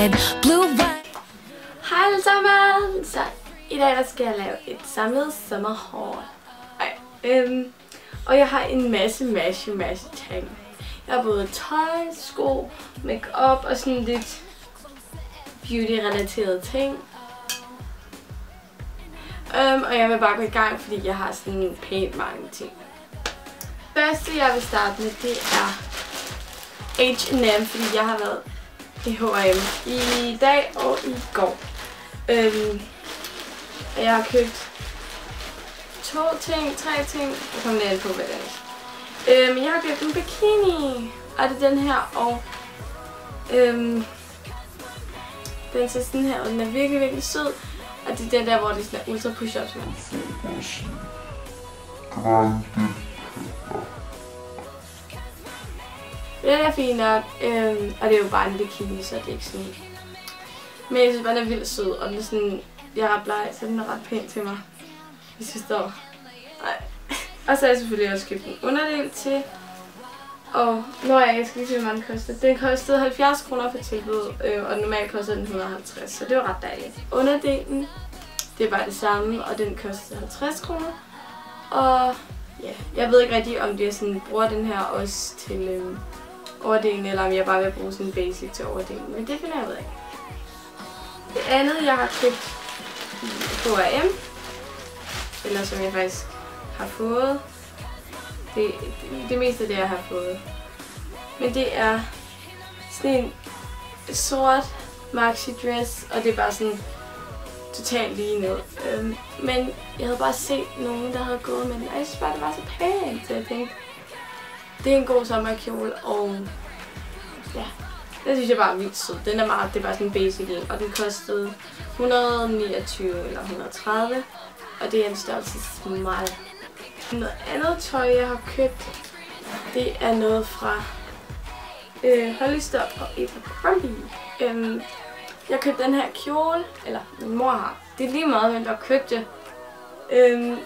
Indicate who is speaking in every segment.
Speaker 1: red, blue vine.
Speaker 2: Hej alle sammen! Så i dag der skal jeg lave et samlet sommerhaul. Og jeg har en masse ting. Jeg har både tøj, sko, makeup og sådan lidt beauty-relaterede ting. Og jeg vil bare gå i gang, fordi jeg har sådan pænt mange ting. Første jeg vil starte med, det er H&M, fordi jeg har været i H&M i dag og i går. Jeg har købt 3 ting. Jeg kommer lidt på, hvad det er. Jeg har købt en bikini, og det er den her, og den ser sådan her, og den er virkelig sød. Og det er den der, hvor det er sådan ultra push-ups med. Den er fin nok, og det er jo bare en bikini, så det er ikke sådan. Men jeg synes bare, den er vildt sød, og den er sådan, jeg er ret bleg, så den er ret pæn til mig, hvis jeg står. Og så har jeg selvfølgelig også købt en underdel til. Og jeg skal lige se, hvor meget den kostede. Den kostede 70 kroner for tilbud, og normalt koster den 150, så det var ret dejligt. Underdelen, det er bare det samme, og den kostede 50 kroner. Og ja, jeg ved ikke rigtig, om jeg sådan bruger den her også til overdelen, eller om jeg bare vil bruge sådan en basic til overdelen, men det finder jeg ud af. Det andet, jeg har købt i H&M, eller som jeg faktisk har fået, det meste af det, jeg har fået. Men det er sådan en sort maxi dress, og det er bare sådan totalt lige ned. Men jeg havde bare set nogen, der havde gået med den, og jeg synes bare, det var så pænt, så jeg tænkte, det er en god sommerkjole, og ja, det synes jeg bare er vildt sød. Den er meget, det er bare sådan en basic en, og den kostede 129 eller 130, og det er en størrelse small. Noget andet tøj, jeg har købt, det er noget fra Hollister og Abercrombie. Jeg købte den her kjole, eller min mor har. Det er lige meget, hvem der har købt det.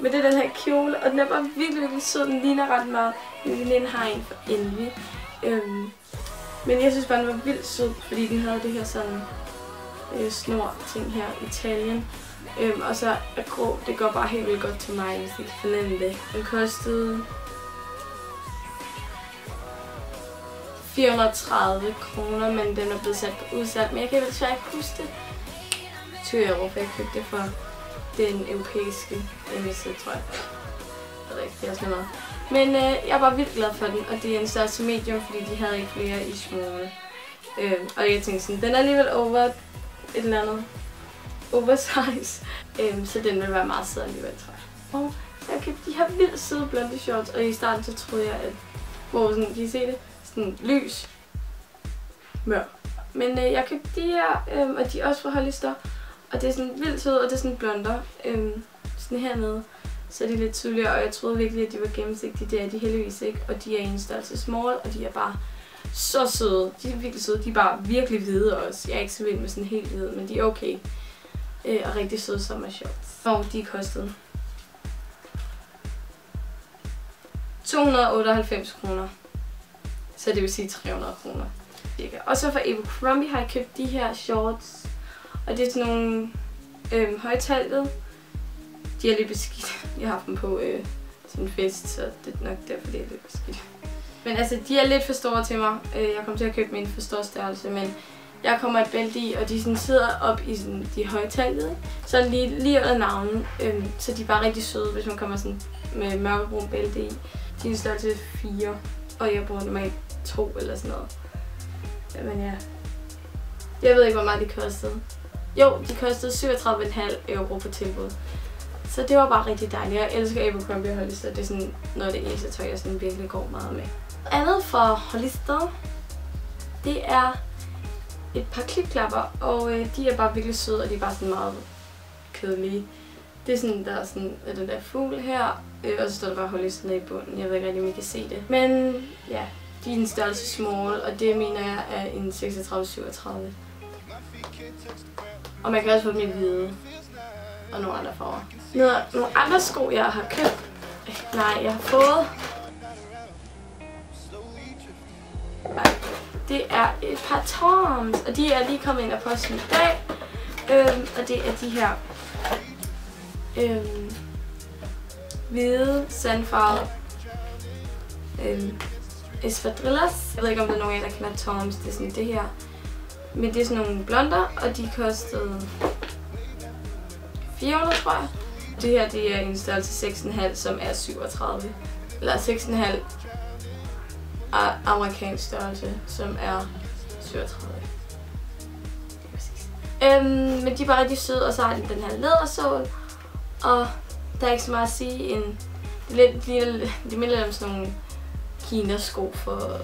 Speaker 2: Men det er den her kjole, og den er bare virkelig sød. Den ligner ret meget. Min veninde har en for Envy. Men jeg synes bare, den var vildt sød, fordi den havde det her sådan snor ting her i taljen. Og så er grå, det går bare helt vildt godt til mig, hvis I kan fornemme det. Den kostede 430 kroner, men den er blevet sat på udsalg. Men jeg kan desværre ikke huske det. 20 euro, for jeg købte det for den europæiske hjemmeside, tror jeg. Jeg ved ikke, det er også noget. Men jeg er bare vildt glad for den, og det er en størrelse medium, fordi de havde ikke flere i small. Og jeg tænkte sådan, den er alligevel over et eller andet oversize, så den vil være meget sød alligevel, tror jeg. Og så jeg købte de her vildt søde blonde shorts, og i starten så troede jeg, at sådan, kan I se det? Sådan lys, mørk. Men jeg købte de her, og de er også fra Hollister, og det er sådan vildt søde, og det er sådan blonder, sådan hernede. Så de er lidt tydeligere, og jeg troede virkelig, at de var gennemsigtige. Det er de heldigvis ikke, og de er i en størrelse small, og de er bare så søde. De er virkelig søde, de er bare virkelig hvide også. Jeg er ikke så vild med sådan helt hvide, men de er okay. Og rigtig søde sommershorts. Og de kostede 298 kroner. Så det vil sige 300 kroner. Og så fra Abercrombie har jeg købt de her shorts. Og det er sådan nogle højtalede. De er lidt beskidt. Jeg har haft dem på til en fest, så det er nok derfor, det er lidt beskidt. Men altså, de er lidt for store til mig. Jeg kommer til at købe min for stor størrelse, men jeg kommer et bælte i, og de sådan sidder op i sådan, de højtalede. Så lige under navnen, så de er bare rigtig søde, hvis man kommer sådan med mørkebrun bælte i. De er en størrelse 4, og jeg bruger normalt 2 eller sådan noget. Men ja, jeg ved ikke, hvor meget de kostede. Jo, de kostede 37,5 euro på tilbud. Så det var bare rigtig dejligt. Jeg elsker Abercrombie og Hollister. Det er sådan noget af det eneste tøj, jeg sådan virkelig går meget med. Andet fra Hollister, det er et par klipklapper, og de er bare virkelig søde, og de er bare sådan meget kedelige. Det er sådan, der er sådan den der fugl her, og så står der bare Hollister nede i bunden. Jeg ved ikke rigtig, om I kan se det. Men ja, de er en størrelse small, og det mener jeg er en 36-37. Og man kan også få dem i hvide. Og nogle andre farver. Nogle andre sko, jeg har købt. Nej, jeg har fået. det er et par Toms, og de er lige kommet ind af posten i dag. Og det er de her hvide, sandfarvede espadrilles. Jeg ved ikke, om der er nogen af jer, der kender Toms. Det er sådan det her. Men det er sådan nogle blonder, og de kostede 400, tror jeg. Det her, det er en størrelse 6,5, som er 37. Eller 6,5 amerikansk størrelse, som er 37. Men de er bare rigtig søde, og så har de den her lædersål. Og der er ikke så meget at sige. Det minder lidt om sådan nogle Kina-sko for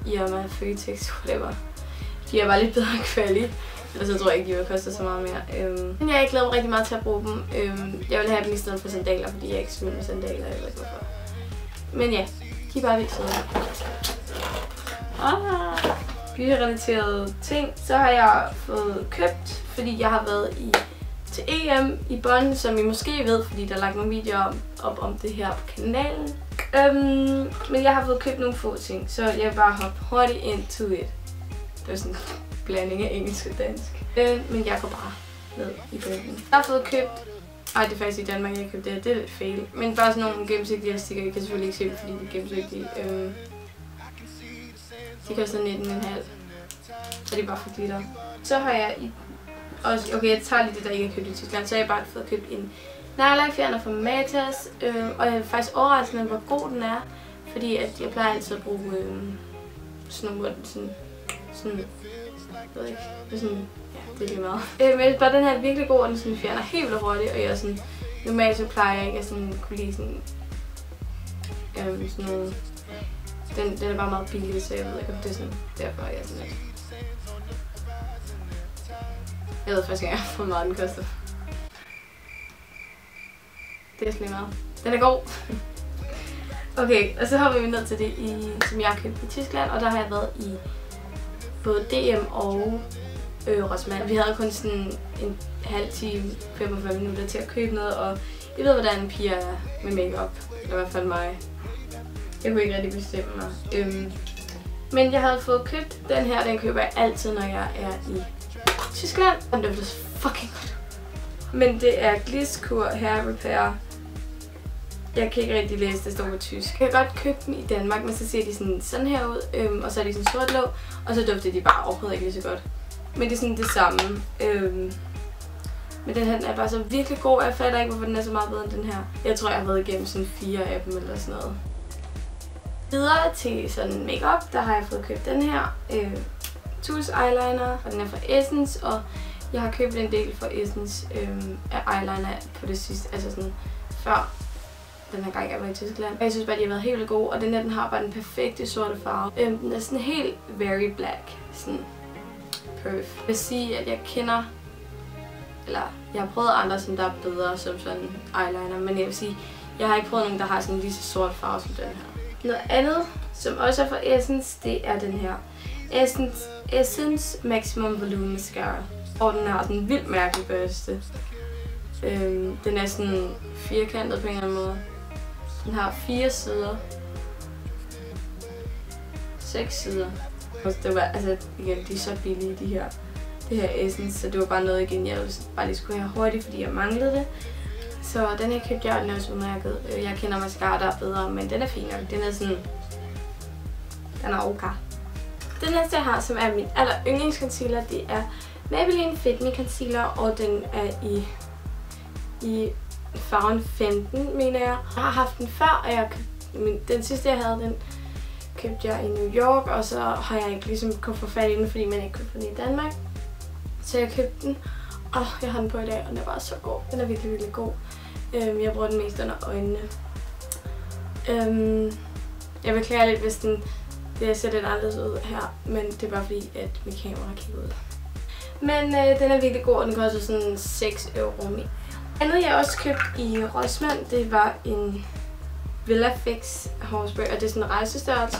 Speaker 2: Irma, Føtex, whatever. De er bare lidt bedre kvalitet. Ellers så tror jeg ikke, de vil koste så meget mere. Men jeg glæder mig rigtig meget til at bruge dem. Jeg vil have dem i stedet for sandaler, fordi jeg er ikke så vild med sandaler eller ikke hvorfor. Men ja, de er bare vildt søde. Byrelaterede ting. Så har jeg fået købt, fordi jeg har været til EM i Bonn, som I måske ved, fordi der er lagt nogle videoer op om det her på kanalen. Men jeg har fået købt nogle få ting, så jeg vil bare hoppe hurtigt into it. Det var sådan en blanding af engelsk og dansk. Men jeg går bare ned i bønden. Jeg har fået købt... Ej, det er faktisk i Danmark, jeg har købt det her. Det er lidt fail. Men bare sådan nogle gennemsigtige elastikker. I kan selvfølgelig ikke se det, fordi de er gennemsigtige. De koster 19,5. Så det er bare for glitter. Så har jeg også... Okay, jeg tager lige det, der ikke er købt i Tyskland. Så har jeg bare fået købt en neglelakfjerner fra Matas. Og jeg er faktisk overrasket, hvor god den er. Fordi at jeg plejer altid at bruge sådan nogle... Sådan, jeg ved ikke, det er sådan, ja, det er lige meget. Men bare den her er virkelig god, og den sådan fjerner helt vildt hurtigt, og jeg er sådan, normalt så plejer jeg ikke at sådan kunne lide sådan noget, den er bare meget billig, så jeg ved ikke, om det er sådan, derfor jeg er sådan lidt. Jeg ved faktisk ikke, hvor meget den koster. Det er slet meget. Den er god. Okay, og så hopper vi ned til det, som jeg har købt i Tyskland, og der har jeg været i både DM og Rossmann. Vi havde kun sådan en halv time, 45 minutter til at købe noget, og jeg ved, hvordan piger er med makeup. Eller i hvert fald mig. Jeg kunne ikke rigtig bestemme mig. Men jeg havde fået købt den her, den køber jeg altid, når jeg er i Tyskland. Den dufter fucking godt. Men det er Glisskur Hair Repair. Jeg kan ikke rigtig læse, det står på tysk. Jeg kan godt købe dem i Danmark, men så ser de sådan her ud, og så er de sådan sort låg, og så dufter de bare overhovedet ikke lige så godt. Men det er sådan det samme. Men den her er bare så virkelig god, og jeg fatter ikke, hvorfor den er så meget bedre end den her. Jeg tror, jeg har været igennem sådan 4 af dem eller sådan noget. Videre til sådan makeup, der har jeg fået købt den her Tools eyeliner, og den er fra Essence, og jeg har købt en del fra Essence af eyeliner på det sidste, altså sådan før den her gang jeg var i Tyskland. Jeg synes bare, de har været helt vildt gode, og den her, den har bare den perfekte sorte farve. Den er sådan helt very black, sådan perf. Jeg vil sige, at jeg kender, eller jeg har prøvet andre, som der er bedre som sådan eyeliner, men jeg vil sige, jeg har ikke prøvet nogen, der har sådan lige så sort farve som den her. Noget andet, som også er fra Essence, det er den her Essence Maximum Volume Mascara. Og den har sådan en vildt mærkelig børste. Den er sådan firkantet på en eller anden måde. Den har 4 sider. 6 sider. Det var, altså igen, de er så billige, det her Essence, så det var bare noget igen, jeg bare lige skulle have hurtigt, fordi jeg manglede det. Så den her købte jeg, og den er også udmærket. Jeg kender mascara, der er bedre, men den er fin nok. Den er sådan, den er okay. Den næste jeg har, som er min aller yndlingsconcealer, det er Maybelline Fit Me Concealer, og den er i farven 15, mener jeg. Jeg har haft den før, og den sidste jeg havde, den købte jeg i New York, og så har jeg ikke ligesom kunnet få fat i den, fordi man ikke kunne få den i Danmark. Så jeg købte den, og jeg har den på i dag, og den er bare så god. Den er virkelig, virkelig god. Jeg bruger den mest under øjnene. Jeg beklager lidt, hvis det ser lidt anderledes ud her, men det er bare fordi, at mit kamera har kigget ud. Men den er virkelig god, og den koster sådan 6 € mere. Andet jeg også købte i Rossmann, det var en Villa Fix hårspray, og det er sådan en rejsestørrelse.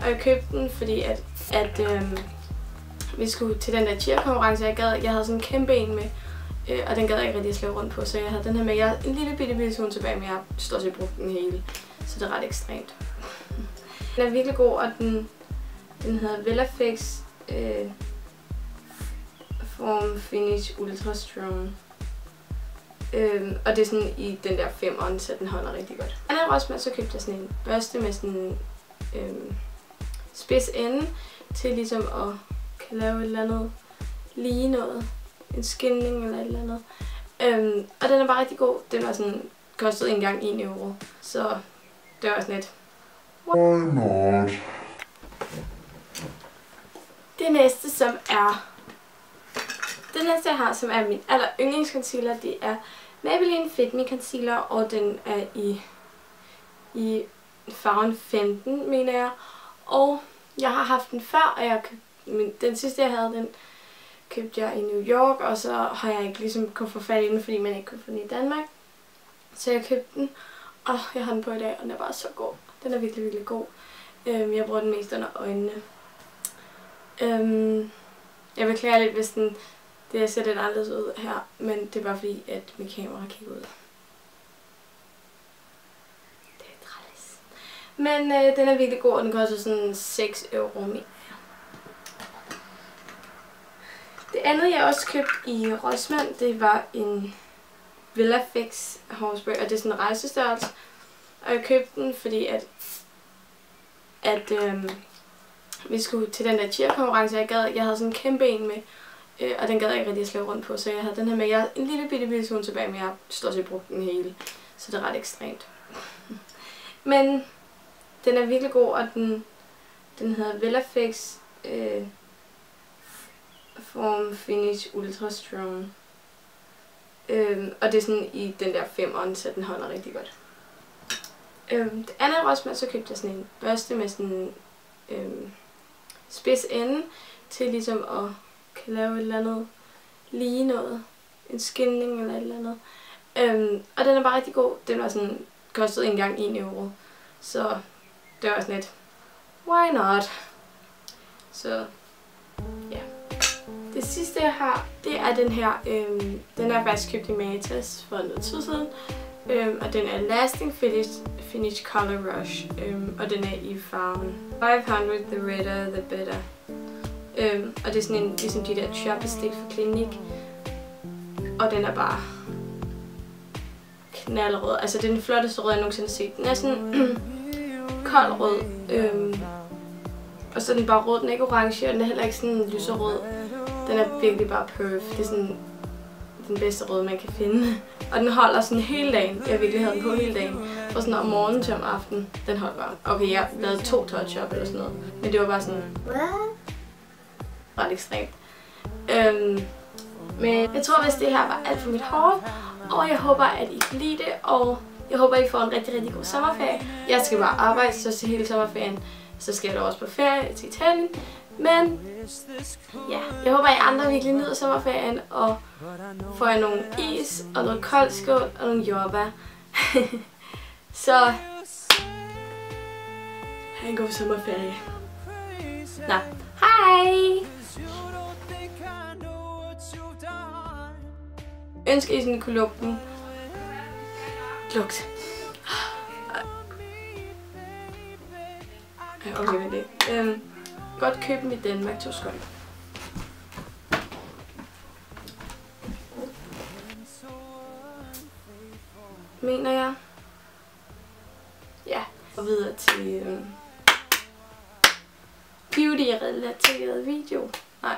Speaker 2: Og jeg købte den, fordi at vi skulle til den der cheer-konkurrence, jeg havde sådan en kæmpe en med, og den gad jeg ikke rigtig at slæve rundt på, så jeg havde den her med. Jeg har en lille bitte smule tilbage, men jeg har stort set brugt den hele, så det er ret ekstremt. Den er virkelig god, og den Den hedder Vellafix Form Finish Ultra Strong. Og det er sådan i den der 5'eren, så den holder rigtig godt. Anna Rossmann, så købte jeg sådan en børste med sådan spids ende til ligesom at kan lave et eller andet lige noget. En skinning eller et eller andet. Og den er bare rigtig god. Den var sådan, kostede ikke engang 1 euro. Så det var sådan lidt. Why not? Det næste, som er... Det næste, jeg har, som er min aller yndlingsconcealer, det er Maybelline Fit Me Concealer, og den er i farven 15, mener jeg. Og jeg har haft den før, og den sidste, jeg havde, den købte jeg i New York, og så har jeg ikke ligesom kunnet få fat i den, fordi man ikke kunne få den i Danmark. Så jeg købte den, og jeg har den på i dag, og den er bare så god. Den er virkelig, virkelig god. Jeg bruger den mest under øjnene. Jeg beklager lidt, hvis det ser lidt anderledes ud her, men det er bare fordi, at mit kamera kigger ud. Det er træls. Men den er virkelig god, og den koster sådan 6 euro mere. Det andet, jeg også købte i Rossmann, det var en Vellafix hårspray, og det er sådan en rejsestørrelse. Og jeg købte den, fordi at vi skulle til den der cheer-konkurrence, jeg havde sådan en kæmpe en med, og den gad jeg ikke rigtig at slå rundt på, så jeg havde den her med. Jeg havde en lille bitte smule tilbage, men jeg har stort set brugt den hele, så det er ret ekstremt. Men den er virkelig god, og den hedder Vellafix Form Finish Ultra Strong. Og det er sådan i den der 5'eren, så den holder rigtig godt. Det andet Rossmann, så købte jeg sådan en børste med sådan spids ende til ligesom at kan lave et eller andet lige noget. En skinning eller et eller andet. Og den er bare rigtig god. Den var sådan, kostede ikke engang 1 euro. Så det var sådan lidt, why not? Så ja. Det sidste jeg har, det er den her. Den er faktisk købt i Matas for noget tid siden. Og den er Lasting Finish Color Rush. Og den er i farven 500, the redder, the better. Og det er sådan en, ligesom de der chopstick for klinik. Og den er bare knaldrød. Altså det er den flotteste rød, jeg nogensinde har set. Den er sådan kold rød. Og så er den bare rød, den er ikke orange, og den er heller ikke sådan lyserød. Den er virkelig bare perfect. Det er sådan den bedste rød, man kan finde. Og den holder sådan hele dagen. Jeg virkelig havde den på hele dagen. Fra sådan om morgenen til om aftenen. Den holdt bare. Okay, jeg lavede 2 touch-up eller sådan noget. Men det var bare sådan ret ekstremt. Men jeg tror, hvis det her var alt for mit hår. Og jeg håber, at I kan lide det. Og jeg håber, at I får en rigtig, rigtig god sommerferie. Jeg skal bare arbejde så til hele sommerferien. Så skal jeg da også på ferie til Italien. Men ja, jeg håber, at I andre virkelig nyder sommerferien. Og får jeg nogle is og noget koldt skål og nogle jordbær. Så ha' en god sommerferie. Nå, hej! Ønsker I sådan kunne lugte den? Lugt. Okay, men det. Godt købe dem i Danmark, 2 skål. Mener jeg. Ja, og videre til beauty-relateret video. Nej.